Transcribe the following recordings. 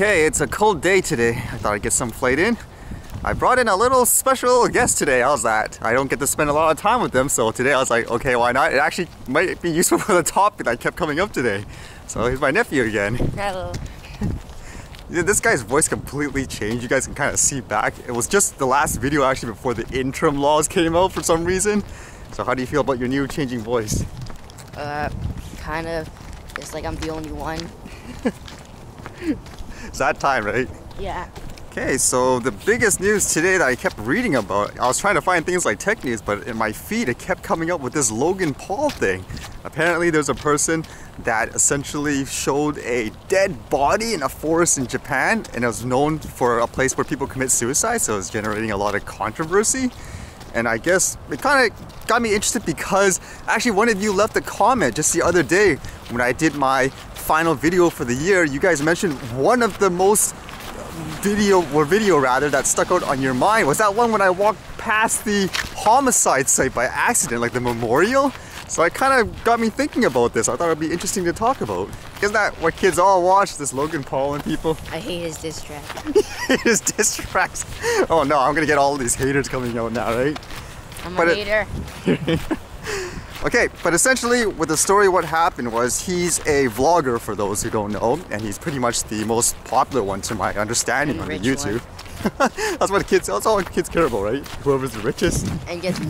Okay, it's a cold day today. I thought I'd get some flight in. I brought in a little special guest today. How's that? I don't get to spend a lot of time with them, so today I was like, okay, why not? It actually might be useful for the topic that kept coming up today. So here's my nephew again. Hello. This guy's voice completely changed. You guys can kind of see back. It was just the last video actually before the interim laws came out for some reason. So how do you feel about your new changing voice? Kind of. It's like I'm the only one. It's that time, right? Yeah. Okay, so the biggest news today that I kept reading about, I was trying to find things like tech news, but in my feed it kept coming up with this Logan Paul thing. Apparently there's a person that essentially showed a dead body in a forest in Japan, and it was known for a place where people commit suicide, so it's generating a lot of controversy. And I guess it kind of got me interested because actually one of you left a comment just the other day when I did my final video for the year. You guys mentioned one of the most video that stuck out on your mind was that one when I walked past the homicide site by accident, like the memorial. So it kind of got me thinking about this. I thought it'd be interesting to talk about. Isn't that what kids all watch, this Logan Paul and people? I hate his diss track. His diss tracks. Oh no, I'm gonna get all of these haters coming out now, right? I'm a hater. Okay, but essentially with the story, what happened was he's a vlogger, for those who don't know, and he's pretty much the most popular one to my understanding on YouTube. That's all kids care about, right? Whoever's the richest. And gets the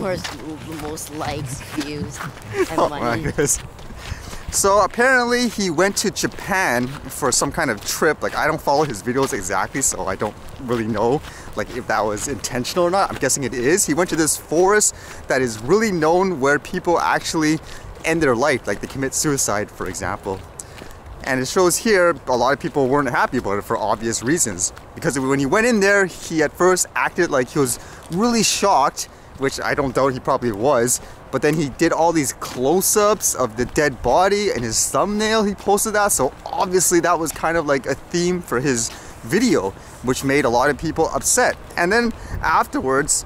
most likes, views, and Oh money. my goodness. So apparently he went to Japan for some kind of trip. Like, I don't follow his videos exactly, so I don't really know like if that was intentional or not. I'm guessing it is. He went to this forest that is really known where people actually end their life, like they commit suicide, for example. And it shows here a lot of people weren't happy about it for obvious reasons. Because when he went in there, he at first acted like he was really shocked, which I don't doubt he probably was. But then he did all these close-ups of the dead body, and his thumbnail, he posted that. So obviously that was kind of like a theme for his video, which made a lot of people upset. And then afterwards,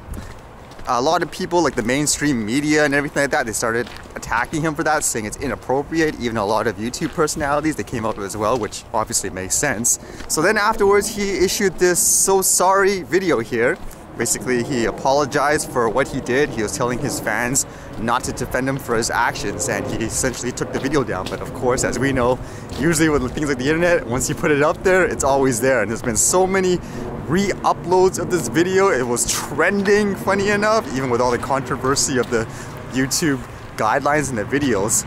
a lot of people, like the mainstream media and everything like that, they started attacking him for that, saying it's inappropriate. Even a lot of YouTube personalities, they came out as well, which obviously makes sense. So then afterwards, he issued this "so sorry" video here. Basically, he apologized for what he did. He was telling his fans not to defend him for his actions, and he essentially took the video down. But of course, as we know, usually with things like the internet, once you put it up there, it's always there. And there's been so many re-uploads of this video. It was trending, funny enough, even with all the controversy of the YouTube guidelines and the videos.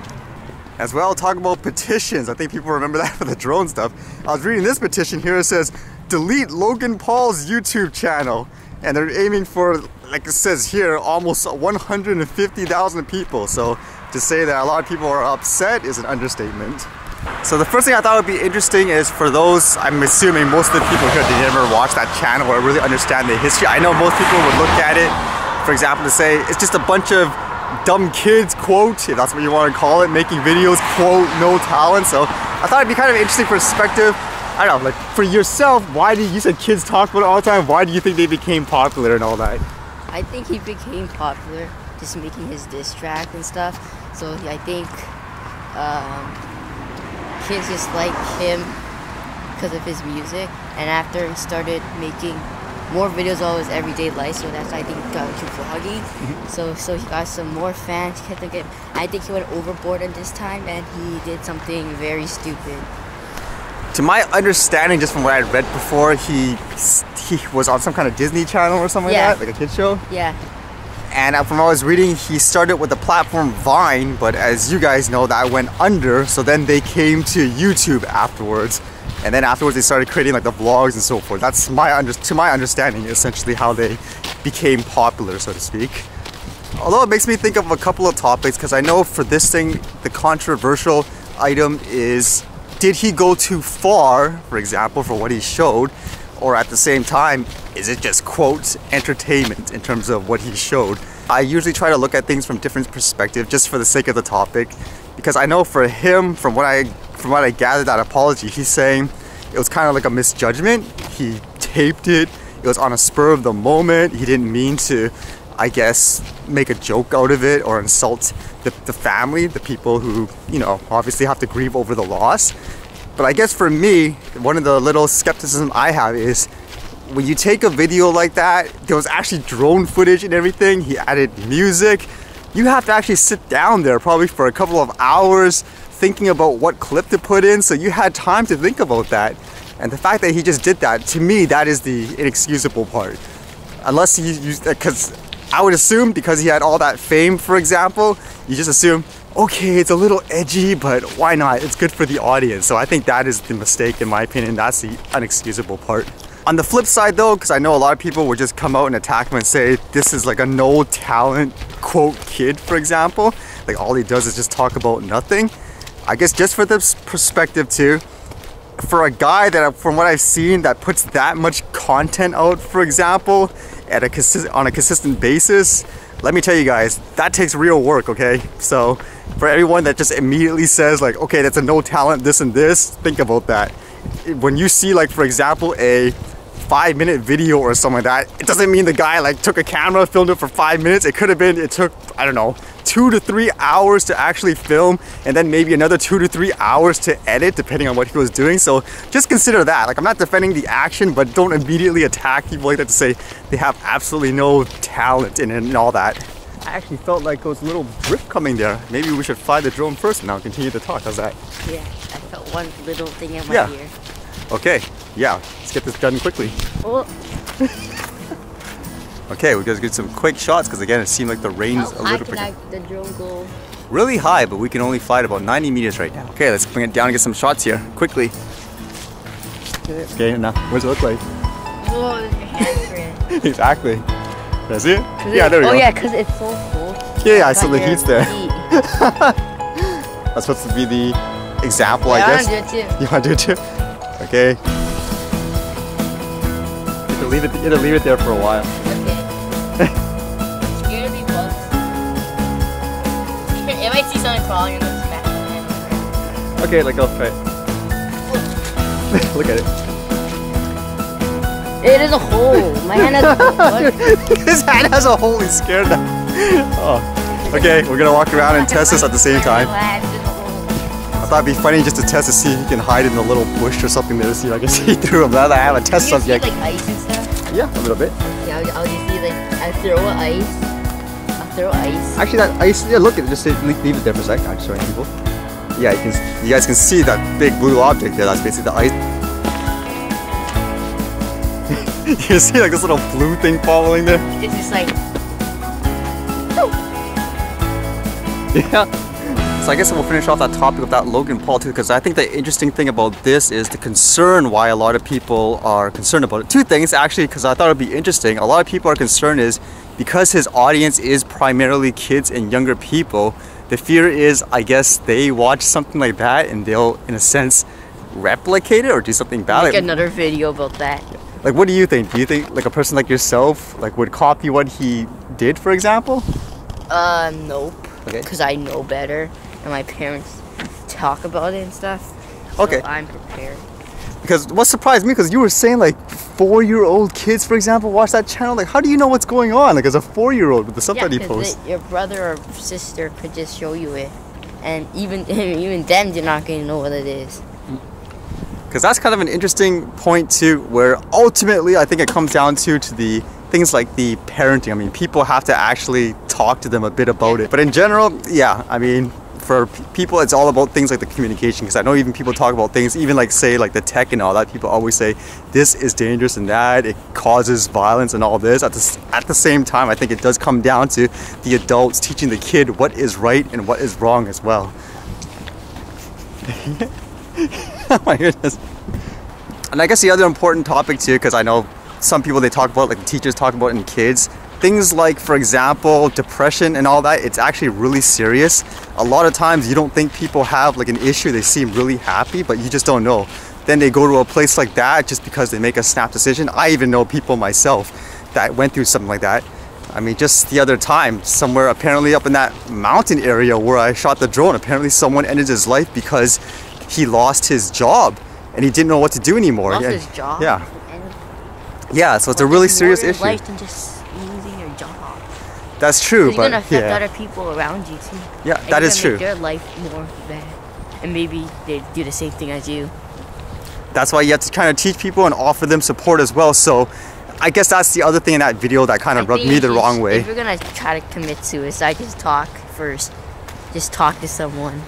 As well, talk about petitions. I think people remember that for the drone stuff. I was reading this petition here. It says, delete Logan Paul's YouTube channel. And they're aiming for, like it says here, almost 150,000 people. So to say that a lot of people are upset is an understatement. So the first thing I thought would be interesting is for those, I'm assuming most of the people here, they never watch that channel or really understand the history. I know most people would look at it, for example, to say it's just a bunch of dumb kids, quote, if that's what you want to call it, making videos, quote, no talent. So I thought it'd be kind of interesting perspective. I don't know, like for yourself, why do you said kids talk about it all the time? Why do you think they became popular and all that? I think he became popular just making his diss track and stuff. So I think kids just like him because of his music. And after he started making more videos of his everyday life, so that's I think got too vloggy. So he got some more fans. I think he went overboard at this time, and he did something very stupid. To my understanding, just from what I read before, he was on some kind of Disney Channel or something like that, like a kid show. Yeah. And from what I was reading, he started with the platform Vine, but as you guys know, that went under. So then they came to YouTube afterwards, and then afterwards they started creating like the vlogs and so forth. That's to my understanding, essentially how they became popular, so to speak. Although it makes me think of a couple of topics, because I know for this thing, the controversial item is, did he go too far, for example, for what he showed? Or at the same time, is it just, quote, entertainment in terms of what he showed? I usually try to look at things from different perspectives just for the sake of the topic. Because I know for him, from what I gathered that apology, he's saying it was kind of like a misjudgment. He taped it. It was on a spur of the moment. He didn't mean to, I guess, make a joke out of it or insult the family, the people who, you know, obviously have to grieve over the loss. But I guess for me, one of the little skepticism I have is when you take a video like that, there was actually drone footage and everything, he added music, you have to actually sit down there probably for a couple of hours thinking about what clip to put in, so you had time to think about that. And the fact that he just did that, to me, that is the inexcusable part. Unless he used, because I would assume because he had all that fame, for example, you just assume, okay, it's a little edgy, but why not? It's good for the audience. So I think that is the mistake, in my opinion. That's the unexcusable part. On the flip side though, because I know a lot of people would just come out and attack him and say this is like a no talent quote kid, for example. Like all he does is just talk about nothing. I guess just for this perspective too, for a guy that, from what I've seen, that puts that much content out, for example, at on a consistent basis, let me tell you guys, that takes real work, okay? So for everyone that just immediately says like, okay, that's a no talent, this and this, think about that. When you see, like, for example, a 5-minute video or something like that, it doesn't mean the guy like took a camera, filmed it for 5 minutes. It could have been, it took, I don't know, 2 to 3 hours to actually film, and then maybe another 2 to 3 hours to edit, depending on what he was doing. So just consider that. Like, I'm not defending the action, but don't immediately attack people like that to say they have absolutely no talent in it and all that. I actually felt like there was a little drip coming there. Maybe we should fly the drone first and now continue to talk. How's that? Yeah, I felt one little thing in my ear. Okay, yeah, let's get this done quickly. Oh. Okay, we gotta get some quick shots because again, it seemed like the rain's a little bit. The drone go? Really high, but we can only fly at about 90 meters right now. Okay, let's bring it down and get some shots here, quickly. Okay, now, what does it look like? Oh, your handprint. Exactly. Did I see it? Yeah, there we go. Oh yeah, because it's so cool. Yeah, I saw the heat's there. That's supposed to be the example, I guess. I want to do it too. You want to do it too? Okay. You have to leave it there for a while. Okay. Scared of these bugs. It might see something crawling and it'll smack my hand. Okay, go for it. Look at it. It is a hole. My hand has a hole. His hand has a hole. He's scared now. Oh. Okay, we're gonna walk around and test this at the same time. I thought it'd be funny just to test to see if he can hide in a little bush or something there to see if I can see through him. Now that I have a test subject. Like ice and stuff? Yeah, a little bit. Yeah, I'll just see like, I'll throw ice. Actually that ice, yeah, look at it, just leave it there for a sec. I'm showing people. Yeah, you guys can see that big blue object there, that's basically the ice. You can see like this little blue thing following there? It's just like... Yeah. So I guess we'll finish off that topic with that Logan Paul too, because I think the interesting thing about this is the concern why a lot of people are concerned about it. Two things actually, because I thought it would be interesting. A lot of people are concerned is because his audience is primarily kids and younger people, the fear is, I guess, they watch something like that and they'll, in a sense, replicate it or do something bad. Make another video about that. Like, what do you think? Do you think like a person like yourself like would copy what he did, for example? Nope. Okay. Because I know better. And my parents talk about it and stuff. Okay. So I'm prepared. Because what surprised me, because you were saying like 4-year-old kids, for example, watch that channel. Like, how do you know what's going on? Like, as a 4-year-old with the stuff that he posts. Your brother or sister could just show you it, and even then, you're not going to know what it is. Because that's kind of an interesting point too, where ultimately I think it comes down to the things like the parenting. I mean, people have to actually talk to them a bit about it. But in general, yeah, I mean, for people, it's all about things like the communication, because I know even people talk about things, even like say like the tech and all that, people always say this is dangerous and that, it causes violence and all this. At the same time, I think it does come down to the adults teaching the kid what is right and what is wrong as well. Oh my goodness. And I guess the other important topic too, because I know some people, they talk about, like the teachers talk about in kids, things like, for example, depression and all that, it's actually really serious. A lot of times you don't think people have like an issue, they seem really happy, but you just don't know. Then they go to a place like that just because they make a snap decision. I even know people myself that went through something like that. I mean, just the other time, somewhere apparently up in that mountain area where I shot the drone, apparently someone ended his life because he lost his job and he didn't know what to do anymore. Lost his job? Yeah. Yeah, so it's a really serious issue. Life than just losing your job. That's true, but it's gonna affect other people around you too. Yeah, that is true. Make their life more bad, and maybe they do the same thing as you. That's why you have to kind of teach people and offer them support as well. So I guess that's the other thing in that video that kind of rubbed me the wrong way. If you're gonna try to commit suicide, just talk first. Just talk to someone.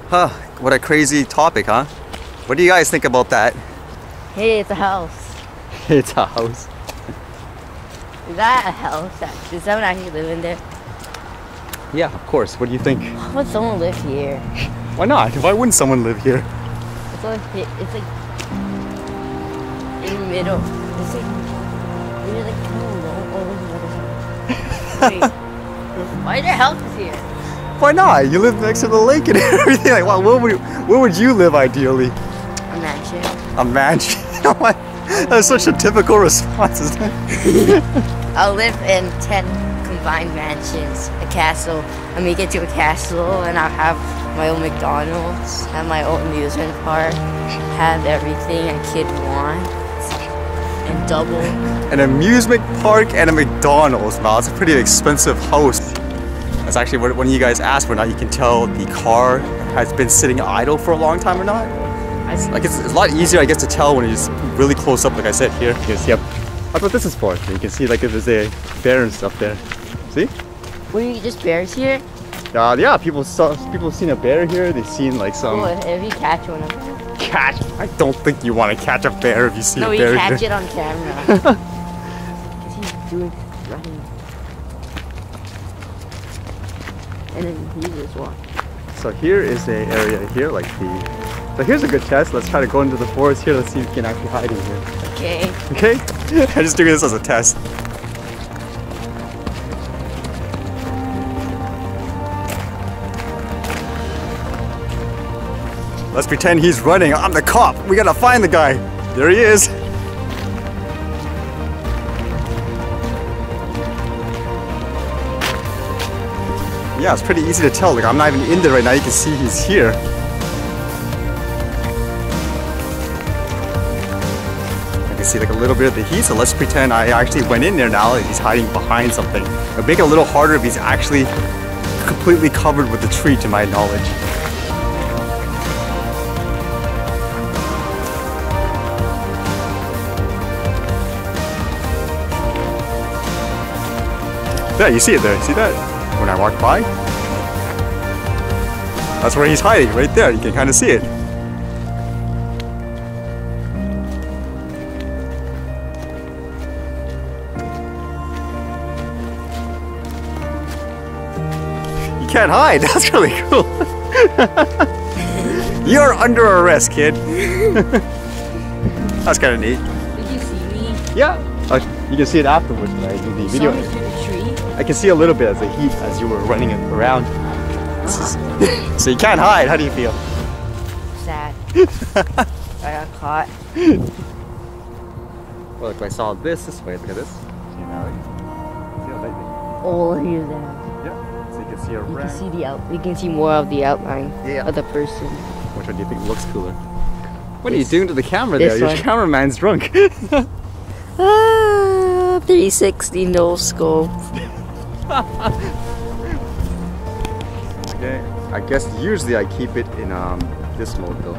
Huh, what a crazy topic, huh? What do you guys think about that? Hey, it's a house. It's a house. Is that a house? Does someone actually live in there? Yeah, of course. What do you think? Why would someone live here? Why not? Why wouldn't someone live here? It's like in the middle. It's like you're like Wait, why are there houses here? Why not? You live next to the lake and everything. Like, well, where would you live ideally? A mansion. A mansion? That's such a typical response, isn't it? I'll live in 10 combined mansions, a castle. I'll make it to a castle, and I'll have my own McDonald's, have my own amusement park, have everything a kid wants, and double. An amusement park and a McDonald's. Wow, that's a pretty expensive house. That's actually what one of you guys asked whether or not you can tell the car has been sitting idle for a long time or not. Like it's a lot easier, I guess, to tell when it's really close up, like I said here. Because, yep, that's what this is for. You can see like if there's a bear and stuff there. See? Were you just bears here? Yeah, people have seen a bear here. They've seen like some. Oh, if you catch one of them. Catch? I don't think you want to catch a bear if you see a bear. No, you catch here. it on camera. Because he's running. And then he just walks. So here is a area here, like so here's a good test. Let's try to go into the forest here. Let's see if we can actually hide in here. Okay. Okay? I'm just doing this as a test. Let's pretend he's running. I'm the cop. We gotta find the guy. There he is. Yeah, it's pretty easy to tell. Like, I'm not even in there right now. You can see he's here. I can see like a little bit of the heat. So let's pretend I actually went in there now and he's hiding behind something. It'll make it a little harder if he's actually completely covered with the tree, to my knowledge. Yeah, you see it there. See that? When I walk by? That's where he's hiding, right there. You can kind of see it. You can't hide. That's really cool. You're under arrest, kid. That's kind of neat. Did you see me? Yeah. You can see it afterwards, right? In the video. Through the tree? I can see a little bit as the heat as you were running around. So you can't hide. How do you feel? Sad. I got caught. Well, if I saw this way, look at this. See how lightning? Oh, here's that. Yeah. So you can see You can see we can see more of the outline of the person. Which one do you think looks cooler? What are you doing to the camera there? Your cameraman's drunk. 360 no scope. Okay. I guess usually I keep it in this mode though.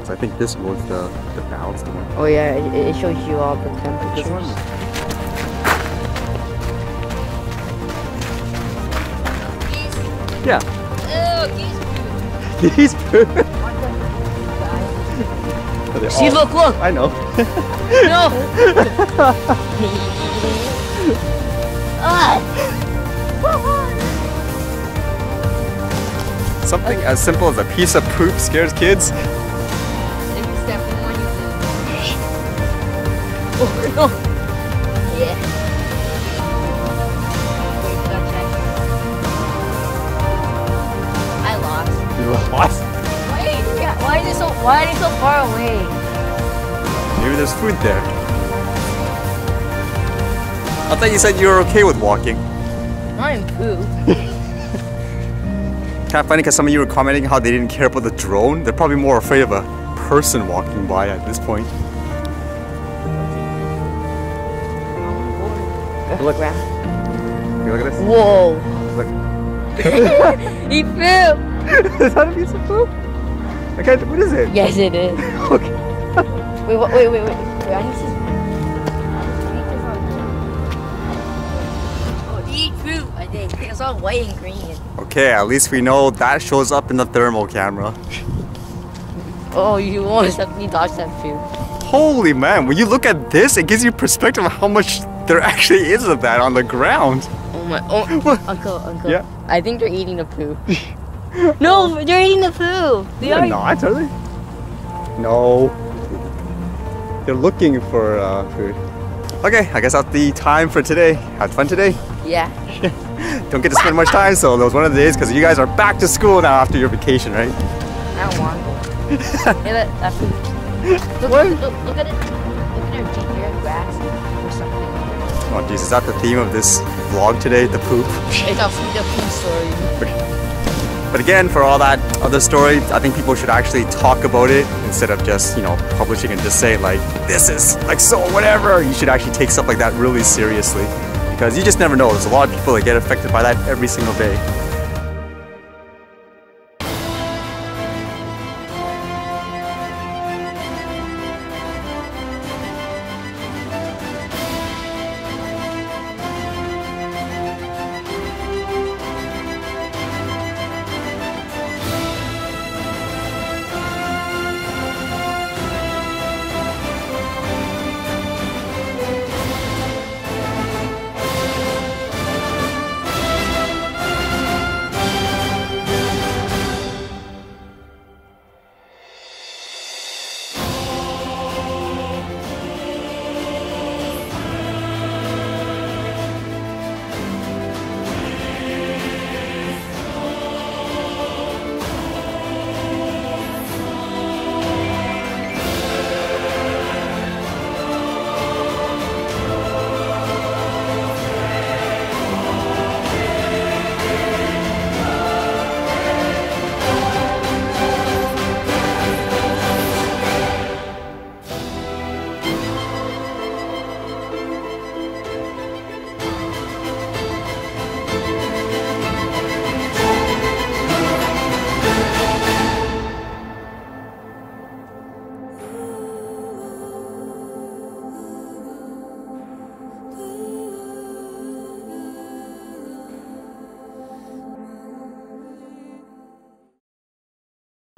So I think this mode's the balanced one. Oh yeah, it shows you all the temperatures. This one? Yeah. Oh, Geese poo. See, look! I know. No! Something as simple as a piece of poop scares kids. Oh, no! Yeah. I lost. You lost? Why are they so far away? Maybe there's food there. I thought you said you were okay with walking. Not in poo. Kind of funny because some of you were commenting how they didn't care about the drone. They're probably more afraid of a person walking by at this point. Look. Look at this. Whoa. Look. He flew. Is that a piece of poop? Okay, what is it? Yes, it is. Okay. Wait, I need to. Oh, eat fruit, I think. It's all white and green. Okay, at least we know that shows up in the thermal camera. Oh, you almost let me dodge that fruit. Holy man, when you look at this, it gives you perspective of how much there actually is of that on the ground. Oh my, Uncle. Yeah? I think they're eating the poo. No, they're eating the poo. They're not, are they? No. They're looking for food. Okay, I guess that's the time for today. Had fun today? Yeah. Don't get to spend much time, so that was one of the days because you guys are back to school now after your vacation, right? I don't want it. Hey, that food. Look at it. Look at her feet here, grass or something. Oh jeez, is that the theme of this vlog today? The poop? It's a food story. But again, for all that other story, I think people should actually talk about it instead of just, you know, publishing and just say like, this is like so whatever. You should actually take stuff like that really seriously because you just never know. There's a lot of people that get affected by that every single day.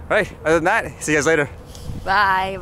Right, other than that, see you guys later. Bye.